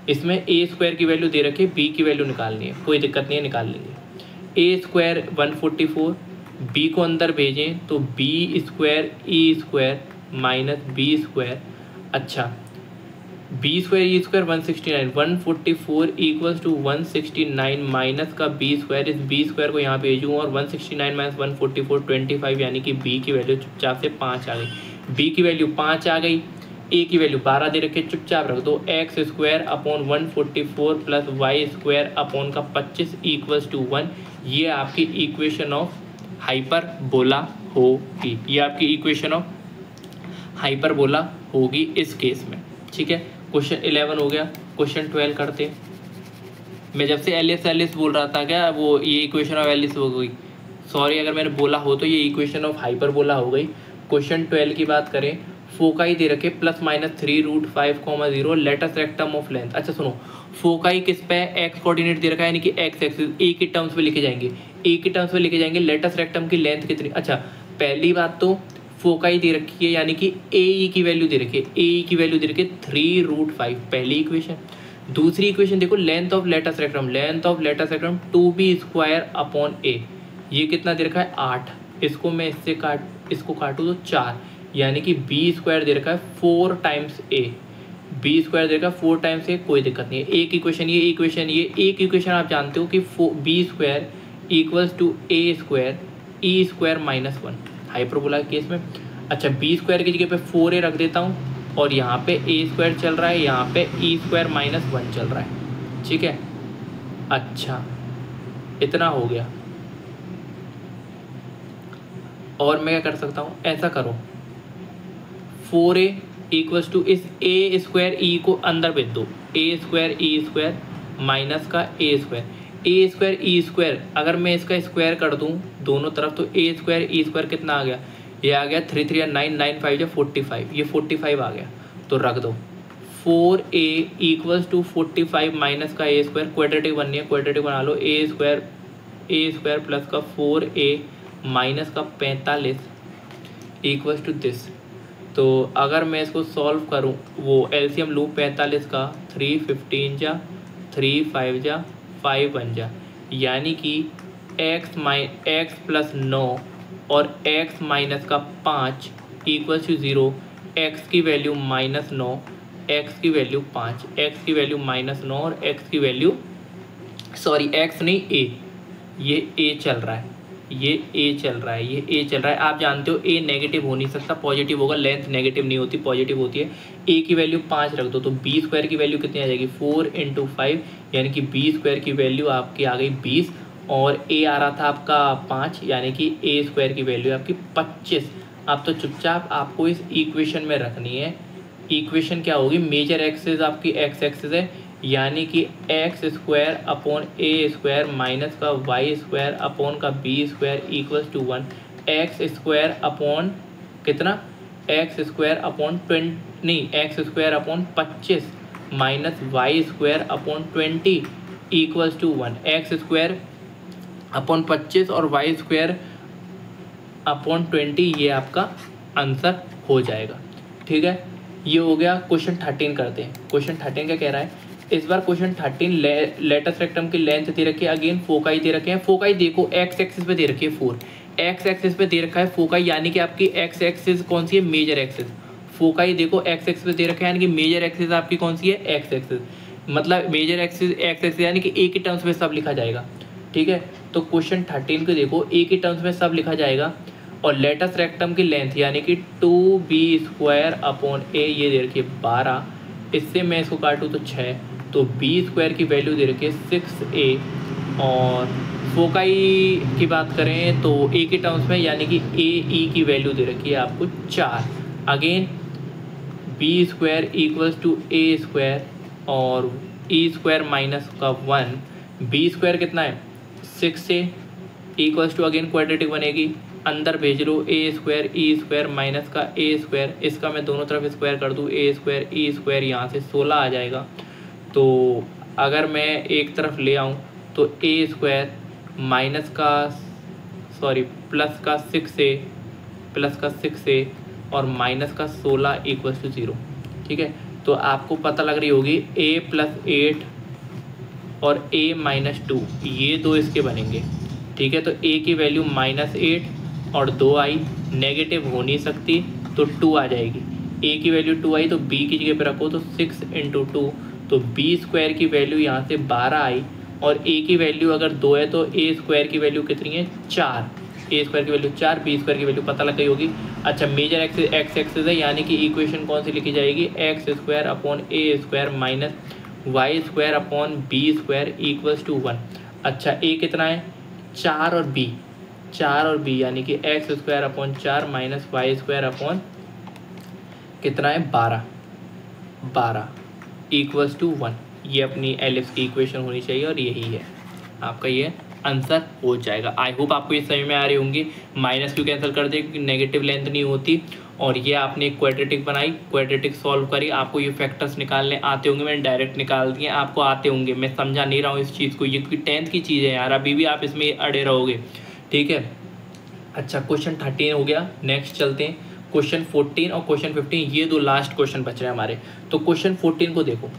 इसमें ए स्क्वायर की वैल्यू दे रखी है, बी की वैल्यू निकालनी है, कोई दिक्कत नहीं है, निकाल लेंगे। ए स्क्वायर 144, बी को अंदर भेजें तो बी स्क्वायर ई स्क्वायर माइनस बी स्क्वायर। अच्छा, b square E square 169, 144 equals to 169 minus का बी स्क्वायर। इस बी स्क्वायर को यहाँ भेजूँ और 169 माइनस 144 25 यानी कि बी की वैल्यू चुपचाप से 5 आ गई। बी की वैल्यू 5 आ गई, ए की वैल्यू 12 दे रखे, चुपचाप रख दो। X square upon 144 plus y square upon का 25 इक्वल्स टू 1। ये आपकी इक्वेशन ऑफ हाइपरबोला होगी, ये आपकी इक्वेशन ऑफ हाइपरबोला होगी इस केस में। ठीक है, क्वेश्चन 11 हो गया। क्वेश्चन 12 करते। मैं जब से एलिस बोल रहा था क्या, वो ये इक्वेशन ऑफ एलिस हो गई, सॉरी अगर मैंने बोला हो तो ये इक्वेशन ऑफ हाइपरबोला हो गई। क्वेश्चन 12 की बात करें, फोकाई दे रखे +-3√5,0, लेटेस्ट रेक्टम ऑफ लेंथ। अच्छा सुनो, फोकाई किस पे, एक्स कोऑर्डिनेट दे रखा है यानी कि एक्स एक्सिस, ए के टर्म्स में लिखे जाएंगे, ए के टर्म्स में लिखे जाएंगे। लेटेस्ट रेक्टम की लेंथ कितनी, अच्छा पहली बात तो फोकाई दे रखी है यानी कि ए ई की वैल्यू दे रखी है, ए ई की वैल्यू दे रखी है 3√5, पहली इक्वेशन। दूसरी इक्वेशन देखो, length of latus rectum 2b square upon a, ये कितना दे रखा है 8, इसको मैं इसको काटूँ तो 4 यानी कि बी स्क्वायर दे रखा है 4 टाइम्स ए, बी स्क्वायर दे रखा है 4 टाइम्स ए, कोई दिक्कत नहीं है। एक इक्वेशन ये, एक इक्वेशन आप जानते हो कि b square equals to A square E square minus 1 hyperbola के केस में। अच्छा, बी स्क्वायर की जगह पे 4a रख देता हूँ और यहाँ पे ए स्क्वायर चल रहा है, यहाँ पे ई स्क्वायर माइनस 1 चल रहा है। ठीक है, अच्छा इतना हो गया। और मैं क्या कर सकता हूँ, ऐसा करो 4a इक्वल्स टू इस ए स्क्वायर ई को अंदर भेज दो, ए स्क्वायर ई स्क्वायर माइनस का ए स्क्वायर ई स्क्वायर अगर मैं इसका स्क्वायर कर दूँ दोनों तरफ तो ए स्क्वायर ई स्क्वायर कितना आ गया, ये आ गया 3 3 9 9 5 या 45, ये 45 आ गया। तो रख दो 4a इक्वल्स टू 45 माइनस का ए स्क्वायर, क्वाड्रेटिक बननी है, क्वाड्रेटिक बना लो, ए स्क्वायर प्लस का 4a माइनस का 45 इक्वल्स टू दिस। तो अगर मैं इसको सॉल्व करूं, वो एलसीएम लूँ 45 का, 3 15 जा 3 5 जा 5 1 जा, यानी कि x प्लस 9 और x माइनस का 5 इक्वल्स टू 0, x की वैल्यू माइनस 9, x की वैल्यू 5, x की वैल्यू माइनस 9 और x की वैल्यू x नहीं a, ये a चल रहा है, ये a चल रहा है, ये a चल रहा है। आप जानते हो a नेगेटिव हो नहीं सकता, पॉजिटिव होगा, लेंथ नेगेटिव नहीं होती, पॉजिटिव होती है। a की वैल्यू 5 रख दो तो b स्क्वायर की वैल्यू कितनी आ जाएगी, 4 × 5, यानी कि b स्क्वायर की वैल्यू आपकी आ गई 20 और a आ रहा था आपका 5, यानी कि a स्क्वायर की वैल्यू आपकी 25। अब तो चुपचाप आपको इस इक्वेशन में रखनी है। इक्वेशन क्या होगी, मेजर एक्सिस आपकी x एक्सिस है, यानी कि x square upon a square minus का वाई स्क्वायर अपॉन का b square equals to 1, x square upon कितना, x square upon 25 minus y square upon 20 equals to 1, x square upon 25 और Y square upon 20, ये आपका answer हो जाएगा। ठीक है, ये हो गया। क्वेश्चन 13 करते हैं। क्वेश्चन 13 क्या कह रहा है, इस बार क्वेश्चन 13 लेटस रेक्टम की लेंथ दे रखी है, अगेन फोकाई दे रखे हैं। फोकाई देखो एक्स एक्सिस पे दे रखी है 4, एक्स एक्सिस पे दे रखा है फोकाई, यानी कि आपकी एक्स एक्सिस कौन सी है, मेजर एक्सिस। फोकाई देखो एक्स एक्सिस पे दे रखा है, यानी कि मेजर एक्सिस आपकी कौन सी है, एक्स एक्सिस। मतलब मेजर एक्सिस एक्स एक्सिस, यानी कि ए के टर्म्स में सब लिखा जाएगा। ठीक है, तो क्वेश्चन 13 को देखो, ए के टर्म्स में सब लिखा जाएगा और लेटस रेक्टम की लेंथ यानी कि 2b² अपॉन ए, ये दे रखी है 12, इससे मैं इसको काटूँ तो 6, तो बी स्क्वायर की वैल्यू दे रखी है 6a। और फोकाई की बात करें तो ए के टर्म्स में, यानी कि ए ई की वैल्यू दे रखी है आपको 4। Again b square equals to A square और ई स्क्वायर माइनस का 1, बी स्क्वायर कितना है 6a equals to, again quadratic बनेगी, अंदर भेज लो ए स्क्वायर ई स्क्वायर माइनस का ए स्क्वायर, इसका मैं दोनों तरफ स्क्वायर कर दूँ, ए स्क्वायर ई स्क्वायर, यहाँ से 16 आ जाएगा। तो अगर मैं एक तरफ ले आऊँ तो ए स्क्वायर माइनस का प्लस का 6a और माइनस का 16 इक्वल्स टू 0। ठीक है, तो आपको पता लग रही होगी a + 8 और a - 2, ये दो इसके बनेंगे। ठीक है, तो a की वैल्यू -8 और 2 आई, नेगेटिव हो नहीं सकती तो 2 आ जाएगी। a की वैल्यू 2 आई तो b की जगह पे रखो तो 6 × 2, तो बी स्क्वायर की वैल्यू यहाँ से 12 आई और ए की वैल्यू अगर 2 है तो ए स्क्वायर की वैल्यू कितनी है 4, ए स्क्वायर की वैल्यू 4, बी स्क्वायर की वैल्यू पता लग गई होगी। अच्छा, मेजर एक्सिस एक्स एक्सिस है, यानी कि इक्वेशन कौन सी लिखी जाएगी, x square upon a square minus y square upon b square equals to 1। अच्छा, ए कितना है 4 और बी यानी कि x square upon 4 minus y square upon कितना है 12 इक्वल्स टू 1। ये अपनी एलिप्स की इक्वेशन होनी चाहिए और यही है आपका, ये आंसर हो जाएगा। आई होप आपको ये समझ में आ रही होंगी। माइनस क्यों कैंसिल कर दे, नेगेटिव लेंथ नहीं होती। और ये आपने क्वाड्रेटिक बनाई, क्वाड्रेटिक सॉल्व करी, आपको ये फैक्टर्स निकालने आते होंगे, मैंने डायरेक्ट निकाल दिए, आपको आते होंगे, मैं समझा नहीं रहा हूँ इस चीज़ को, ये 10th की चीज़ है यार, अभी भी आप इसमें अड़े रहोगे। ठीक है, अच्छा क्वेश्चन 13 हो गया। नेक्स्ट चलते हैं क्वेश्चन 14 और क्वेश्चन 15, ये दो लास्ट क्वेश्चन बच रहे हैं हमारे। तो क्वेश्चन 14 को देखो,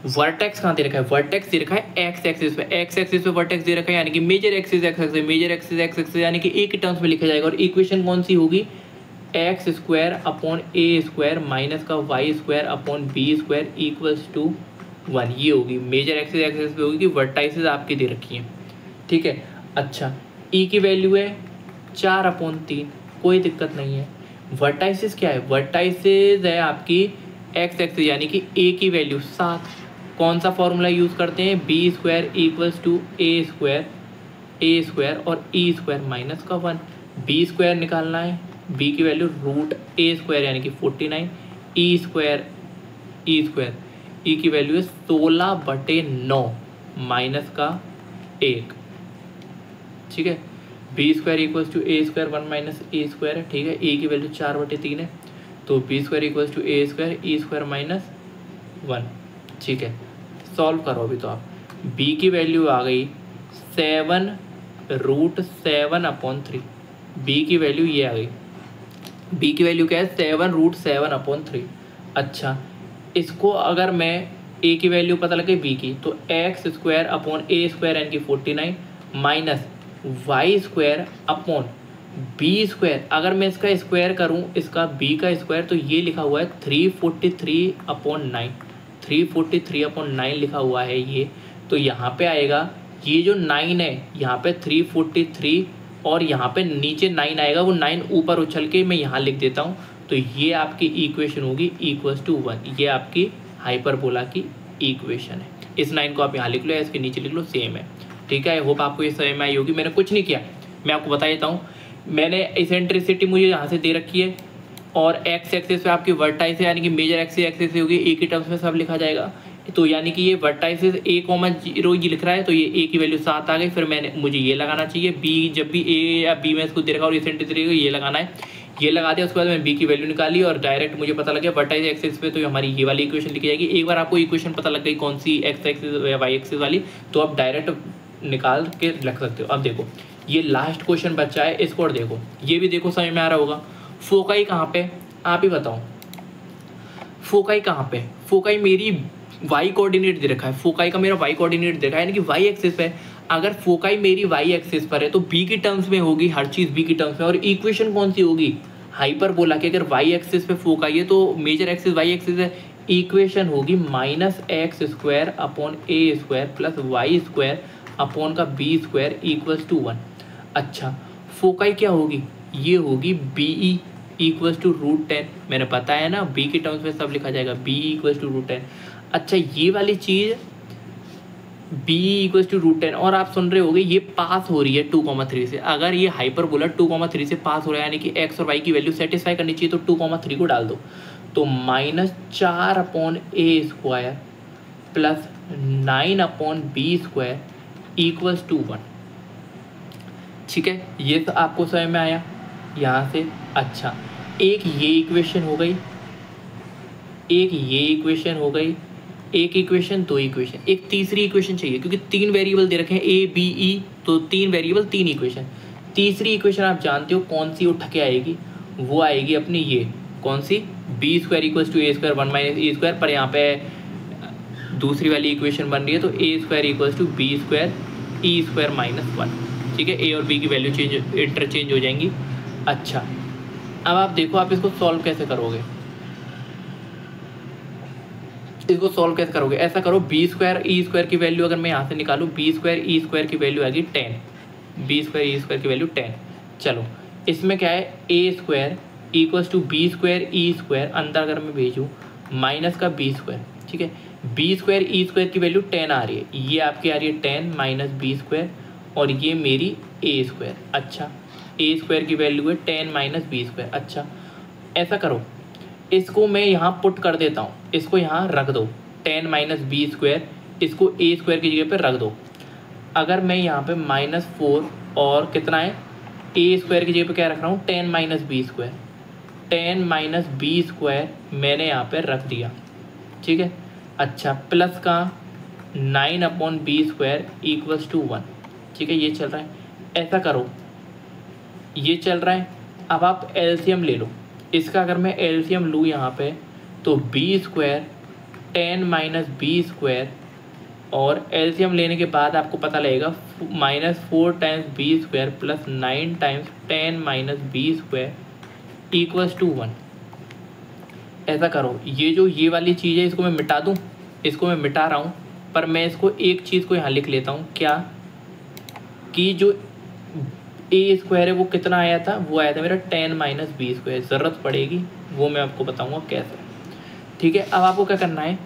वर्टेक्स कहाँ दे रखा है, वर्टेक्स दे रखा है एक्स एक्सिस पे, एक्स एक्सिस पे वर्टेक्स दे रखा है, यानी कि major axis x axis, major axis x axis, यानी कि ए के टर्म्स में लिखा जाएगा। और इक्वेशन कौन सी होगी, x square upon a square minus का y square upon b square equals to 1, ये होगी मेजर एक्सिस एक्सिस पे होगी कि वर्टाइसेस आपकी दे रखी हैं। ठीक है, अच्छा ई की वैल्यू है 4/3, कोई दिक्कत नहीं है। वर्टाइसिस क्या है? वर्टाइसिस है आपकी एक्स एक्सिस यानी कि ए की वैल्यू 7। कौन सा फॉर्मूला यूज़ करते हैं? B square equals to A square और ई स्क्वायर माइनस का 1। बी स्क्वायर निकालना है, बी की वैल्यू रूट ए स्क्वायर यानी कि 49, ई स्क्वायर ई की वैल्यू है 16/9 माइनस का 1। ठीक है, b square equals to A square 1 minus a square है। ठीक है, ए की वैल्यू 4/3 है, तो b square equals to A square E square minus 1। ठीक है, सॉल्व करो अभी। तो आप बी की वैल्यू आ गई 7√7/3। बी की वैल्यू ये आ गई, बी की वैल्यू क्या है? 7√7/3। अच्छा, इसको अगर मैं ए की वैल्यू पता लगे बी की, तो x square upon a square यानी कि 49 minus y square upon b square. अगर मैं इसका स्क्वायर करूं, इसका बी का स्क्वायर, तो ये लिखा हुआ है 343/9। 343/9 लिखा हुआ है ये। तो यहाँ पे आएगा, ये जो 9 है यहाँ पे 343 और यहाँ पे नीचे 9 आएगा, वो 9 ऊपर उछल के मैं यहाँ लिख देता हूँ। तो ये आपकी इक्वेशन होगी इक्वल्स टू 1। ये आपकी हाइपरबोला की इक्वेशन है। इस 9 को आप यहाँ लिख लो या इसके नीचे लिख लो, सेम है। ठीक है, आई होप आपको ये समझ में आई होगी। मैंने कुछ नहीं किया, मैं आपको बता देता हूँ। मैंने इसेंट्रिसिटी मुझे यहाँ से दे रखी है और एक्स एक्सिस पे आपकी वर्टाइस यानी कि मेजर एक्सिस होगी, ए की टर्म्स में सब लिखा जाएगा। तो यानी कि ये वर्टाइसिस a,0 ये लिख रहा है, तो ये a की वैल्यू 7 आ गई। फिर मुझे ये लगाना चाहिए b, जब भी a या b में इसको दे रखा और इसेंट्रिसिटी ये लगाना है, ये लगा दिया। उसके बाद मैं b की वैल्यू निकाली और डायरेक्ट मुझे पता लग गया वर्टाइस एक्सिस पे, तो हमारी ये वाली इक्वेशन लिखी जाएगी। एक बार आपको इक्वेशन पता लग गई कौन सी एक्स एक्सिस या वाई एक्सिस वाली, तो आप डायरेक्ट निकाल के रख सकते हो। अब देखो ये लास्ट क्वेश्चन बचा है, इसको और देखो, ये भी देखो समझ में आ रहा होगा। फोकाई कहाँ पे, आप ही बताओ, फोकाई कहाँ पे? फोकाई मेरी वाई कोऑर्डिनेट दे रखा है, फोकाई का मेरा वाई कोऑर्डिनेट दे रखा है यानी कि वाई एक्सिस पे। अगर फोकाई मेरी वाई एक्सिस पर है तो बी की टर्म्स में होगी, हर चीज़ बी की टर्म्स में। और इक्वेशन कौन सी होगी? हाइपरबोला की। अगर वाई एक्सिस पे फोकाई है तो मेजर एक्सिस वाई एक्सिस है, इक्वेशन होगी -x² upon a square plus y square upon का बी स्क्वायर इक्वल्स टू 1। अच्छा, फोकाई क्या होगी? ये होगी BE इक्वल्स टू √10। मैंने बताया ना, बी की टर्म्स में सब लिखा जाएगा, BE इक्वल्स टू √10। अच्छा, ये वाली चीज़ BE इक्वल्स टू √10, और आप सुन रहे होगे ये पास हो रही है 2,3 से। अगर ये हाइपरबोला 2,3 से पास हो रहा है यानी कि एक्स और वाई की वैल्यू सेटिस्फाई करनी चाहिए, तो 2,3 को डाल दो। तो -4/a² plus 9/b² equals to 1। ठीक है, ये तो आपको समझ में आया यहाँ से। अच्छा, एक ये इक्वेशन हो गई, एक ये इक्वेशन हो गई, एक इक्वेशन, दो इक्वेशन, एक तीसरी इक्वेशन चाहिए क्योंकि 3 वेरिएबल दे रखे हैं A B E, तो 3 वेरिएबल 3 इक्वेशन। तीसरी इक्वेशन आप जानते हो कौन सी उठ के आएगी? वो आएगी अपनी ये कौन सी, b² equals to a² 1 minus e square. पर यहाँ पे दूसरी वाली इक्वेशन बन रही है, तो a² equals to b² e² minus 1। ठीक है, a और b की वैल्यू इंटरचेंज हो जाएंगी। अच्छा, अब आप देखो आप इसको सॉल्व कैसे करोगे, इसको सॉल्व कैसे करोगे? ऐसा करो, b² e² की वैल्यू अगर मैं यहाँ से निकालूँ, b² e² की वैल्यू आएगी 10, b² e² की वैल्यू 10। चलो, इसमें क्या है, a² equals to b² e² अंदर अगर मैं भेजूँ माइनस का b²। ठीक है, b² e² की वैल्यू 10 आ रही है, ये आपकी आ रही है 10 माइनस b² और ये मेरी a²। अच्छा, a² की वैल्यू है 10 माइनस b²। अच्छा, ऐसा करो, इसको मैं यहाँ पुट कर देता हूँ, इसको यहाँ रख दो, 10 माइनस b², इसको a² की जगह पे रख दो। अगर मैं यहाँ पे -4 और कितना है, a² की जगह पे क्या रख रहा हूँ, 10 माइनस b², 10 माइनस b² मैंने यहाँ पे रख दिया। ठीक है, अच्छा, प्लस का 9/b² इक्वल्स टू 1। ठीक है, ये चल रहा है। ऐसा करो, ये चल रहा है। अब आप एलसीएम ले लो इसका। अगर मैं एलसीएम लूँ यहाँ पे, तो b² 10 माइनस b² और एलसीएम लेने के बाद आपको पता लगेगा -4 times b² plus 9 times 10 minus b² equals to 1। ऐसा करो, ये जो ये वाली चीज़ है इसको मैं मिटा दूँ, इसको मैं मिटा रहा हूँ, पर मैं इसको एक चीज़ को यहाँ लिख लेता हूँ, क्या कि जो ए स्क्वायर है वो कितना आया था, वो आया था मेरा 10 - b स्क्वायर। ज़रूरत पड़ेगी वो मैं आपको बताऊंगा कैसे। ठीक है, अब आपको क्या करना है,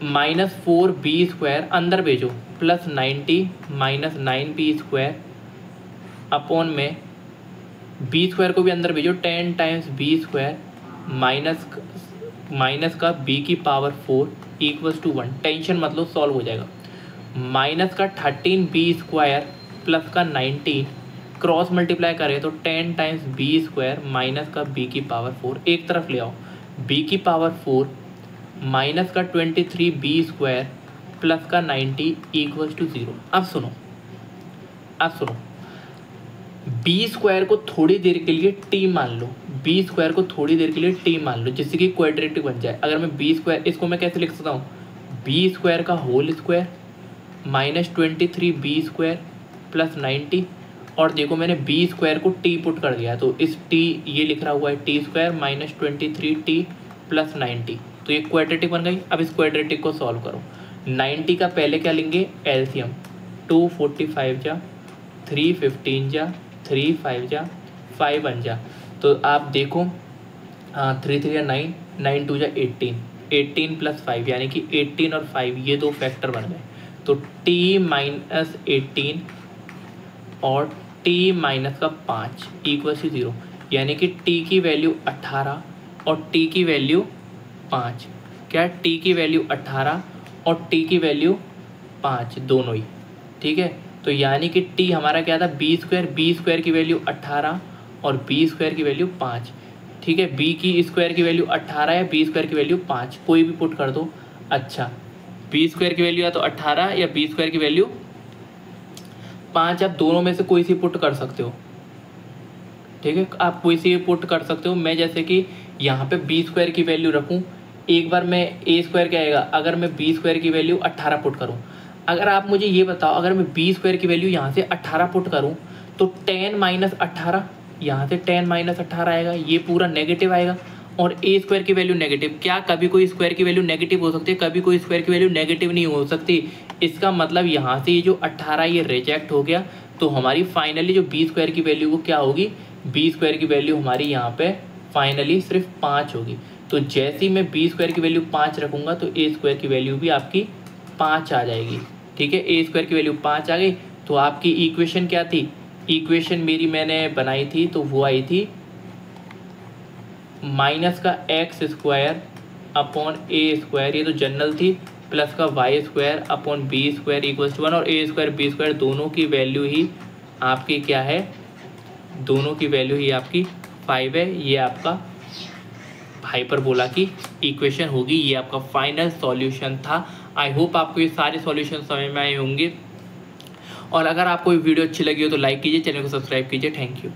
-4b स्क्वायर अंदर भेजो प्लस 90 - 9b स्क्वायर अपॉन में बी स्क्वायर को भी अंदर भेजो 10 टाइम्स बी स्क्वायर माइनस का बी की पावर 4 इक्वल्स टू 1। टेंशन मतलब सॉल्व हो जाएगा। माइनस का 13b स्क्वायर प्लस का 19 क्रॉस मल्टीप्लाई करें तो 10 टाइम्स बी स्क्वायर माइनस का बी की पावर 4 एक तरफ ले आओ, बी की पावर 4 माइनस का 23b स्क्वायर प्लस का 90 इक्वल्स टू 0। अब सुनो बी स्क्वायर को थोड़ी देर के लिए टी मान लो, बी स्क्वायर को थोड़ी देर के लिए टी मान लो जिससे कि क्वाड्रेटिक बन जाए। अगर मैं बी स्क्वायर, इसको मैं कैसे लिख सकता हूँ, बी स्क्वायर का whole square -23b square plus 90, और देखो मैंने बी स्क्वायर को टी पुट कर दिया तो इस टी ये लिख रहा हुआ है टी स्क्वायर -23t प्लस 90, तो ये क्वाड्रेटिक बन गई। अब इस क्वाड्रेटिक को सॉल्व करो। 90 का पहले क्या लेंगे, एलसीएम, 245 जा 315 जा 3 5 जा 5 1 जा, तो आप देखो 3 3 या 9 9 2 जा 18 18 प्लस 5 यानी कि 18 और 5 ये दो फैक्टर बन गए, तो t - 18 और t माइनस का 5 इक्वल टू 0, यानी कि t की वैल्यू 18 और t की वैल्यू 5। क्या, t की वैल्यू 18 और t की वैल्यू 5 दोनों ही। ठीक है, तो यानी कि t हमारा क्या था, बी स्क्वायर की वैल्यू 18 और बी स्क्वायर की वैल्यू 5। ठीक है, b की स्क्वायर की वैल्यू 18 या बी स्क्वायर की वैल्यू 5, कोई भी पुट कर दो। अच्छा, बी स्क्वायर की वैल्यू या तो 18 या बी स्क्वायर की वैल्यू 5, आप दोनों में से कोई सी पुट कर सकते हो। ठीक है, आप कोई सी पुट कर सकते हो। मैं जैसे कि यहाँ पे बी स्क्वायर की वैल्यू रखूँ, एक बार मैं ए स्क्वायर क्या आएगा अगर मैं बी स्क्वायर की वैल्यू 18 पुट करूँ। अगर आप मुझे ये बताओ, अगर मैं बी स्क्वायर की वैल्यू यहाँ से 18 पुट करूँ तो 10 - 18, यहाँ से 10 - 18 आएगा, ये पूरा नेगेटिव आएगा, और ए स्क्वायर की वैल्यू नेगेटिव। क्या कभी कोई स्क्वायर की वैल्यू नेगेटिव हो सकती है, कभी कोई स्क्वायर की वैल्यू नेगेटिव नहीं हो सकती। इसका मतलब यहाँ से ये जो 18 ये रिजेक्ट हो गया, तो हमारी फाइनली जो बी स्क्वायर की वैल्यू वो क्या होगी, बी स्क्वायर की वैल्यू हमारी यहाँ पे फाइनली सिर्फ 5 होगी। तो जैसे ही मैं बी स्क्वायर की वैल्यू 5 रखूँगा तो ए स्क्वायर की वैल्यू भी आपकी 5 आ जाएगी। ठीक है, ए स्क्वायर की वैल्यू 5 आ गई, तो आपकी इक्वेशन क्या थी, इक्वेशन मेरी मैंने बनाई थी तो वो आई थी माइनस का x square upon a square, ये तो जनरल थी, प्लस का y square upon b square equals to 1, और ए स्क्वायर बी स्क्वायर दोनों की वैल्यू ही आपकी क्या है, दोनों की वैल्यू ही आपकी 5 है। ये आपका हाइपरबोला की इक्वेशन होगी, ये आपका फाइनल सॉल्यूशन था। आई होप आपको ये सारे सॉल्यूशन समझ में आए होंगे, और अगर आपको ये वीडियो अच्छी लगी हो तो लाइक कीजिए, चैनल को सब्सक्राइब कीजिए। Thank you.